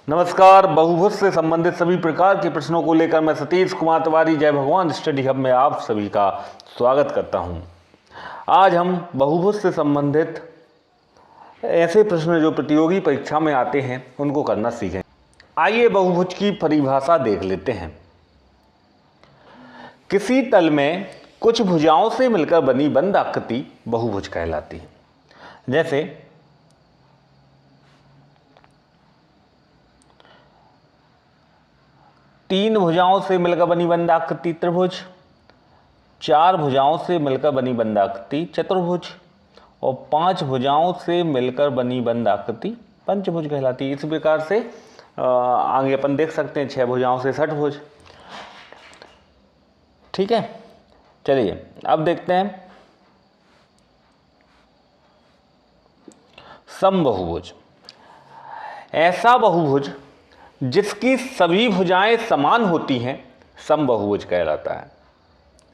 नमस्कार। बहुभुज से संबंधित सभी प्रकार के प्रश्नों को लेकर मैं सतीश कुमार तिवारी जय भगवान स्टडी हब में आप सभी का स्वागत करता हूं। आज हम बहुभुज से संबंधित ऐसे प्रश्न जो प्रतियोगी परीक्षा में आते हैं उनको करना सीखें। आइए बहुभुज की परिभाषा देख लेते हैं। किसी तल में कुछ भुजाओं से मिलकर बनी बंद आकृति बहुभुज कहलाती है। जैसे तीन भुजाओं से मिलकर बनी बंद आकृति त्रिभुज, चार भुजाओं से मिलकर बनी बंद आकृति चतुर्भुज और पांच भुजाओं से मिलकर बनी बंद आकृति पंचभुज कहलाती है। इसी प्रकार से आगे अपन देख सकते हैं, छह भुजाओं से षटभुज। ठीक है, चलिए अब देखते हैं समबहुभुज। ऐसा बहुभुज जिसकी सभी भुजाएं समान होती हैं समबहुभुज कहलाता है।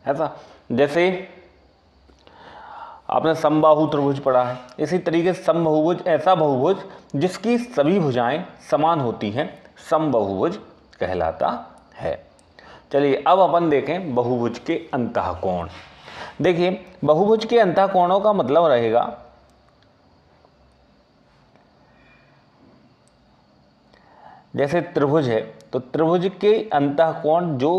ऐसा जैसे आपने समबाहु त्रिभुज पढ़ा है, इसी तरीके से समबहुभुज ऐसा बहुभुज जिसकी सभी भुजाएं समान होती हैं समबहुभुज कहलाता है। चलिए अब अपन देखें बहुभुज के अंतःकोण। देखिए बहुभुज के अंतःकोणों का मतलब रहेगा जैसे त्रिभुज है तो त्रिभुज के अंतःकोण जो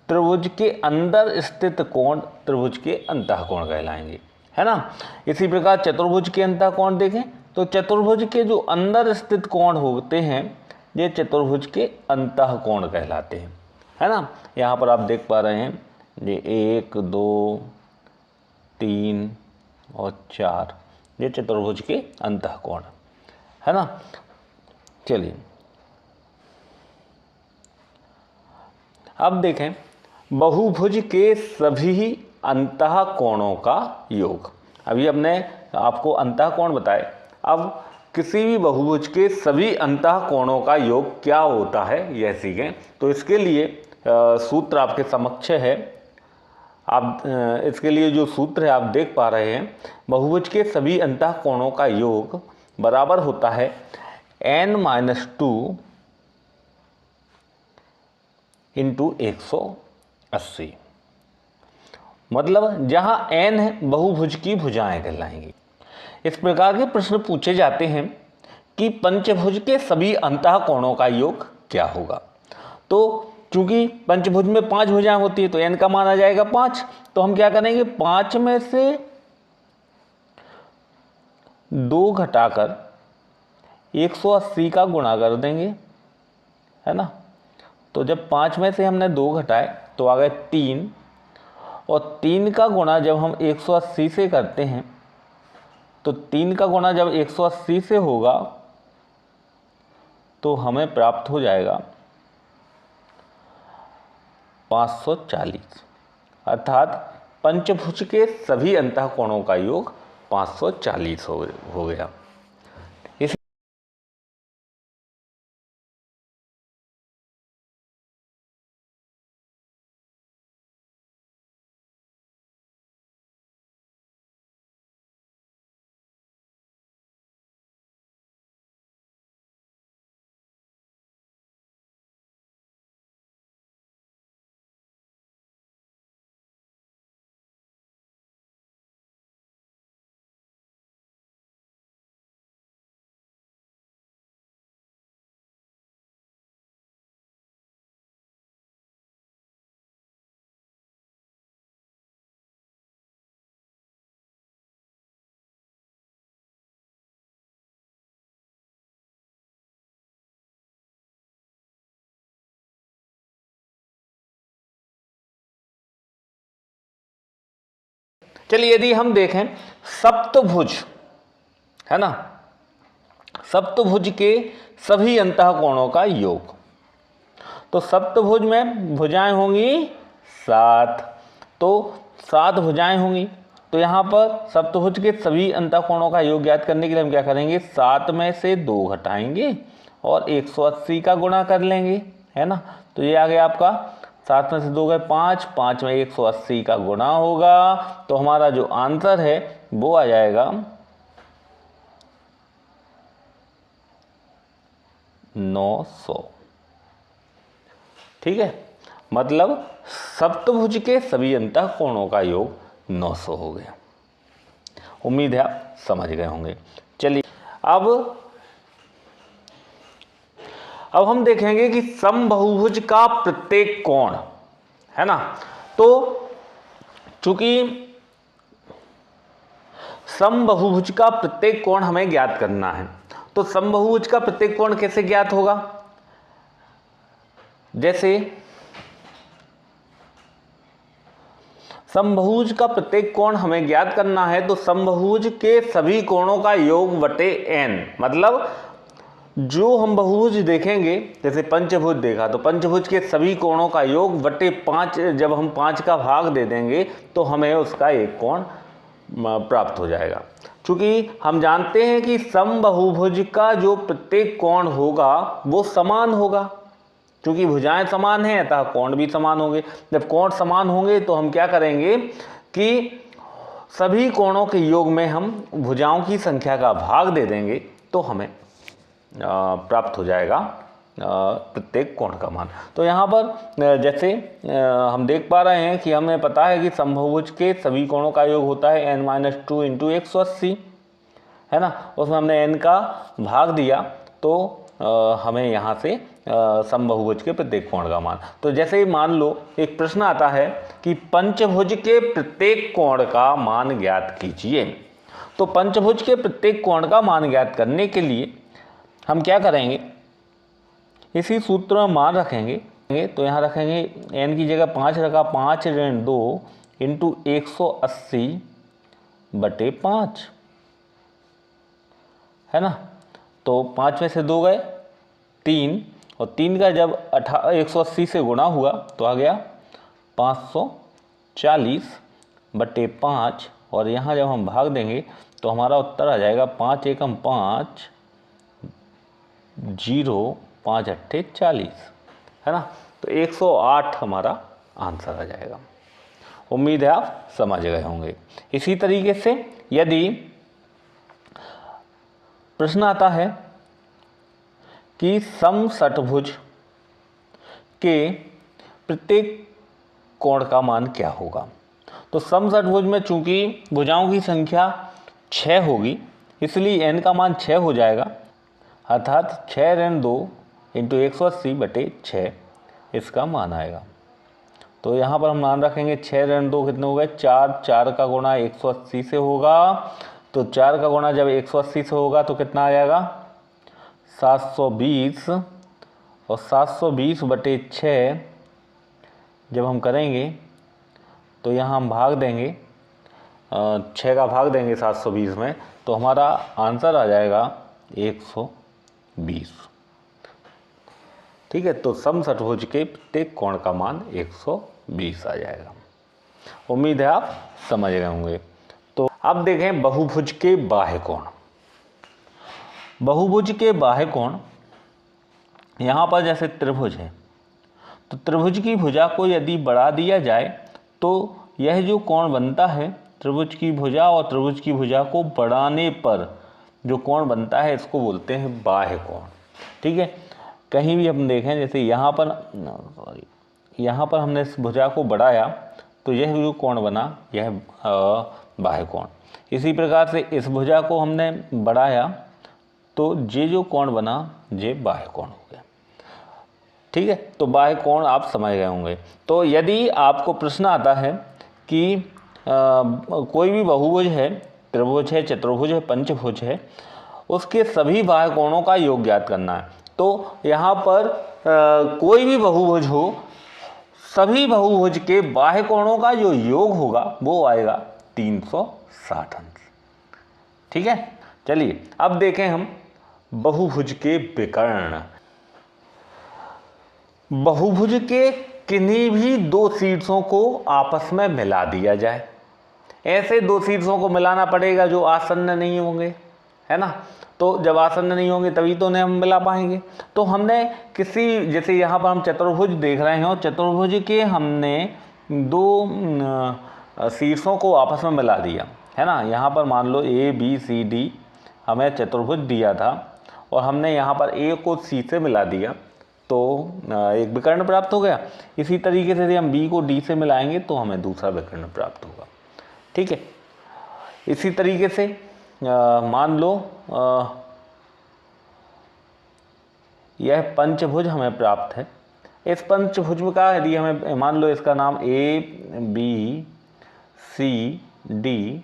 त्रिभुज के अंदर स्थित कोण त्रिभुज के अंतःकोण कहलाएंगे, है ना। इसी प्रकार चतुर्भुज के अंतःकोण देखें तो चतुर्भुज के जो अंदर स्थित कोण होते हैं ये चतुर्भुज के अंतःकोण कहलाते हैं, है ना। यहाँ पर आप देख पा रहे हैं ये 1 2 3 और 4 ये चतुर्भुज के अंतःकोण, है ना। चलिए अब देखें बहुभुज के सभी अंतःकोणों का योग। अभी हमने आपको अंतःकोण बताए, अब किसी भी बहुभुज के सभी अंतःकोणों का योग क्या होता है यह सीखें। तो इसके लिए सूत्र आपके समक्ष है। आप इसके लिए जो सूत्र है आप देख पा रहे हैं, बहुभुज के सभी अंतःकोणों का योग बराबर होता है n-2 इंटू 180। मतलब जहां n है बहुभुज की भुजाएं कहलाएंगी। इस प्रकार के प्रश्न पूछे जाते हैं कि पंचभुज के सभी अंतःकोणों का योग क्या होगा। तो चूंकि पंचभुज में 5 भुजाएं होती है तो n का मान आ जाएगा 5। तो हम क्या करेंगे, 5 में से 2 घटाकर 180 का गुणा कर देंगे, है ना। तो जब 5 में से हमने 2 घटाए तो आ गए 3 और 3 का गुणा जब हम 180 से करते हैं तो 3 का गुणा जब 180 से होगा तो हमें प्राप्त हो जाएगा 540। अर्थात पंचभुज के सभी अंतःकोणों का योग 540 हो गया। चलिए यदि हम देखें सप्तभुज, है ना, सप्तभुज के सभी अंतःकोणों का योग। तो सप्तभुज में भुजाएं होंगी 7, तो 7 भुजाएं होंगी। तो यहाँ पर सप्तभुज के सभी अंतःकोणों का योग ज्ञात करने के लिए हम क्या करेंगे, 7 में से 2 घटाएंगे और 180 का गुणा कर लेंगे, है ना। तो ये आ गया आपका 7 में से 2 गए 5, 5 में 180 का गुणा होगा तो हमारा जो आंसर है वो आ जाएगा 900। ठीक है, मतलब सप्तभुज के सभी अंतः कोणों का योग 900 हो गया। उम्मीद है आप समझ गए होंगे। चलिए अब हम देखेंगे कि समबाहुभुज का प्रत्येक कोण, है ना, तो चूंकि समबाहुभुज का प्रत्येक कोण हमें ज्ञात करना है, तो समबाहुभुज का प्रत्येक कोण कैसे ज्ञात होगा? जैसे समबाहुभुज का प्रत्येक कोण हमें ज्ञात करना है, तो समबाहुभुज के सभी कोणों का योग बटे n, मतलब जो हम बहुभुज देखेंगे, जैसे पंचभुज देखा, तो पंचभुज के सभी कोणों का योग बटे 5, जब हम 5 का भाग दे देंगे तो हमें उसका एक कोण प्राप्त हो जाएगा। क्योंकि हम जानते हैं कि समबाहुभुज का जो प्रत्येक कोण होगा वो समान होगा, क्योंकि भुजाएं समान हैं अतः कोण भी समान होंगे। जब कोण समान होंगे तो हम क्या करेंगे कि सभी कोणों के योग में हम भुजाओं की संख्या का भाग दे देंगे तो हमें प्राप्त हो जाएगा प्रत्येक कोण का मान। तो यहाँ पर जैसे हम देख पा रहे हैं कि हमें पता है कि समबाहुभुज के सभी कोणों का योग होता है n-2 × 180, है ना। उसमें हमने n का भाग दिया तो हमें यहाँ से समबाहुभुज के प्रत्येक कोण का मान। तो जैसे ही मान लो एक प्रश्न आता है कि पंचभुज के प्रत्येक कोण का मान ज्ञात कीजिए, तो पंचभुज के प्रत्येक कोण का मान ज्ञात करने के लिए हम क्या करेंगे, इसी सूत्र में मान रखेंगे। तो यहाँ रखेंगे n की जगह 5 रखा, 5 ऋण 2 × 180/5, है ना। तो 5 में से 2 गए 3, और 3 का जब 180 से गुणा हुआ तो आ गया 540/5, और यहाँ जब हम भाग देंगे तो हमारा उत्तर आ जाएगा 5 एकम 5 0 5 अट्ठे 40, है ना। तो 108 हमारा आंसर आ जाएगा। उम्मीद है आप समझ गए होंगे। इसी तरीके से यदि प्रश्न आता है कि समषटभुज के प्रत्येक कोण का मान क्या होगा, तो समषटभुज में चूंकि भुजाओं की संख्या 6 होगी इसलिए n का मान 6 हो जाएगा, अर्थात 6 ऋण 2 × 180/6 इसका मान आएगा। तो यहाँ पर हम मान रखेंगे 6 ऋण 2 कितने हो गए 4, 4 का गुणा 180 से होगा, तो 4 का गुणा जब 180 से होगा तो कितना आ जाएगा 720, और 720/6 जब हम करेंगे तो यहाँ हम भाग देंगे 6 का भाग देंगे 720 में, तो हमारा आंसर आ जाएगा 120। ठीक है, तो समषटभुज के प्रत्येक कोण का मान 120 आ जाएगा। उम्मीद है आप समझ गए होंगे। तो अब देखें बहुभुज के बाह्य कोण। बहुभुज के बाह्य कोण, यहाँ पर जैसे त्रिभुज है तो त्रिभुज की भुजा को यदि बढ़ा दिया जाए तो यह जो कोण बनता है, त्रिभुज की भुजा और त्रिभुज की भुजा को बढ़ाने पर जो कोण बनता है इसको बोलते हैं बाह्य कोण। ठीक है, कहीं भी हम देखें जैसे यहाँ पर हमने इस भुजा को बढ़ाया तो यह जो कोण बना यह बाह्य कोण। इसी प्रकार से इस भुजा को हमने बढ़ाया तो ये जो कोण बना ये बाह्य कोण हो गया। ठीक है, तो बाह्य कोण आप समझ गए होंगे। तो यदि आपको प्रश्न आता है कि कोई भी बहुभुज है, त्रिभुज है, चतुर्भुज है, पंचभुज है, उसके सभी बाह्य कोणों का योग ज्ञात करना है, तो यहाँ पर कोई भी बहुभुज हो, सभी बहुभुज के बाह्य कोणों का जो योग होगा वो आएगा 360 अंश। ठीक है, चलिए अब देखें हम बहुभुज के विकर्ण। बहुभुज के किन्हीं भी दो शीर्षों को आपस में मिला दिया जाए, ऐसे दो शीर्षों को मिलाना पड़ेगा जो आसन्न नहीं होंगे, है ना। तो जब आसन्न नहीं होंगे तभी तो उन्हें हम मिला पाएंगे। तो हमने किसी, जैसे यहाँ पर हम चतुर्भुज देख रहे हैं और चतुर्भुज के हमने दो शीर्षों को आपस में मिला दिया, है ना। यहाँ पर मान लो ABCD हमें चतुर्भुज दिया था और हमने यहाँ पर ए को सी से मिला दिया तो एक विकर्ण प्राप्त हो गया। इसी तरीके से यदि हम बी को डी से मिलाएंगे तो हमें दूसरा विकर्ण प्राप्त होगा। ठीक है, इसी तरीके से मान लो यह पंचभुज हमें प्राप्त है। इस पंचभुज का यदि हमें मान लो इसका नाम A B C D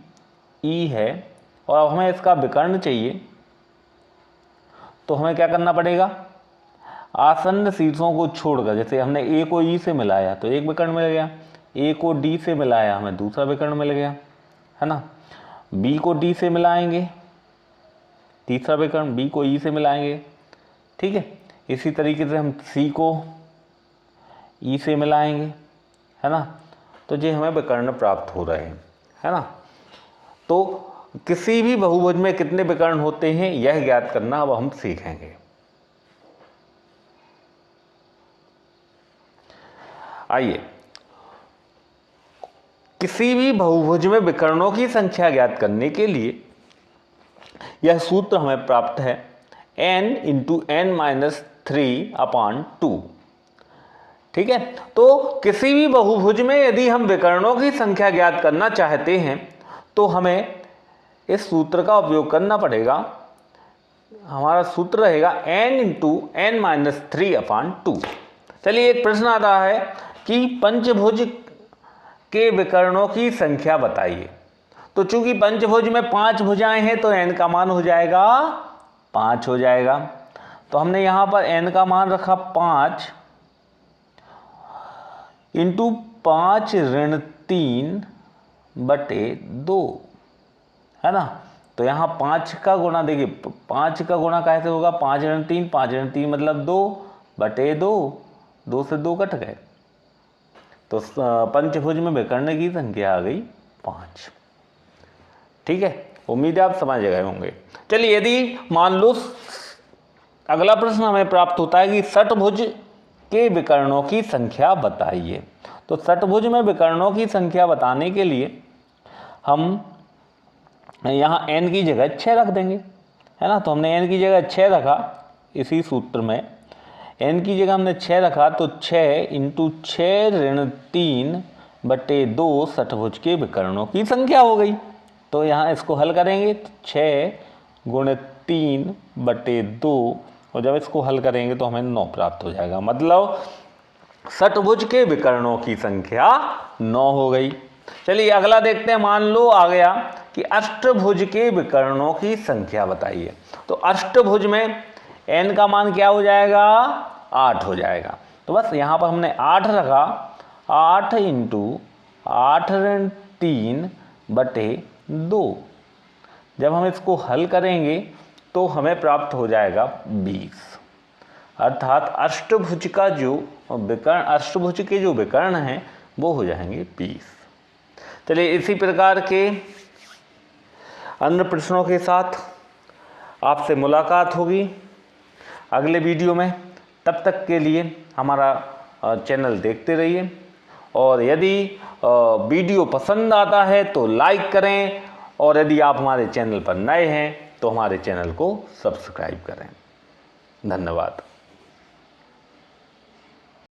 E है और अब हमें इसका विकर्ण चाहिए, तो हमें क्या करना पड़ेगा, आसन्न शीर्षों को छोड़कर, जैसे हमने ए को ई से मिलाया तो एक विकर्ण मिल गया, ए को डी से मिलाया हमें दूसरा विकर्ण मिल गया, है ना। बी को डी से मिलाएंगे तीसरा विकर्ण, बी को ई से मिलाएंगे। ठीक है, इसी तरीके से हम सी को ई से मिलाएंगे, है ना। तो ये हमें विकर्ण प्राप्त हो रहे हैं, है ना। तो किसी भी बहुभुज में कितने विकर्ण होते हैं यह ज्ञात करना अब हम सीखेंगे। आइए, किसी भी बहुभुज में विकर्णों की संख्या ज्ञात करने के लिए यह सूत्र हमें प्राप्त है n इंटू एन माइनस 3/2। ठीक है, तो किसी भी बहुभुज में यदि हम विकर्णों की संख्या ज्ञात करना चाहते हैं तो हमें इस सूत्र का उपयोग करना पड़ेगा। हमारा सूत्र रहेगा n इंटू एन माइनस 3/2। चलिए, एक प्रश्न आता है कि पंचभुज के विकर्णों की संख्या बताइए। तो चूंकि पंचभुज में 5 भुजाएं हैं तो n का मान हो जाएगा 5 हो जाएगा। तो हमने यहाँ पर n का मान रखा 5 इंटू 5 ऋण 3/2, है ना। तो यहाँ 5 का गुणा, देखिए 5 का गुणा कैसे होगा, 5 ऋण 3, 5 ऋण 3 मतलब 2/2, 2 से 2 कट गए। तो पंचभुज में विकर्ण की संख्या आ गई 5। ठीक है, उम्मीद है आप समझ गए होंगे। चलिए, यदि मान लो अगला प्रश्न हमें प्राप्त होता है कि षटभुज के विकर्णों की संख्या बताइए। तो षटभुज में विकर्णों की संख्या बताने के लिए हम यहाँ n की जगह 6 रख देंगे, है ना। तो हमने n की जगह 6 रखा, इसी सूत्र में n की जगह हमने 6 रखा, तो 6 इंटू 6 ऋण 3/2 षटभुज के विकर्णों की संख्या हो गई। तो यहाँ इसको हल करेंगे तो 6 गुणित 3/2, और जब इसको हल करेंगे तो हमें 9 प्राप्त हो जाएगा। मतलब षटभुज के विकर्णों की संख्या 9 हो गई। चलिए, अगला देखते हैं। मान लो आ गया कि अष्टभुज के विकर्णों की संख्या बताइए। तो अष्टभुज में n का मान क्या हो जाएगा, 8 हो जाएगा। तो बस यहाँ पर हमने 8 रखा, 8 इंटू 8 ऋण 3/2। जब हम इसको हल करेंगे तो हमें प्राप्त हो जाएगा 20। अर्थात अष्टभुज का जो विकर्ण, अष्टभुज के जो विकर्ण हैं वो हो जाएंगे 20। चलिए, इसी प्रकार के अन्य प्रश्नों के साथ आपसे मुलाकात होगी अगले वीडियो में। तब तक के लिए हमारा चैनल देखते रहिए, और यदि वीडियो पसंद आता है तो लाइक करें, और यदि आप हमारे चैनल पर नए हैं तो हमारे चैनल को सब्सक्राइब करें। धन्यवाद।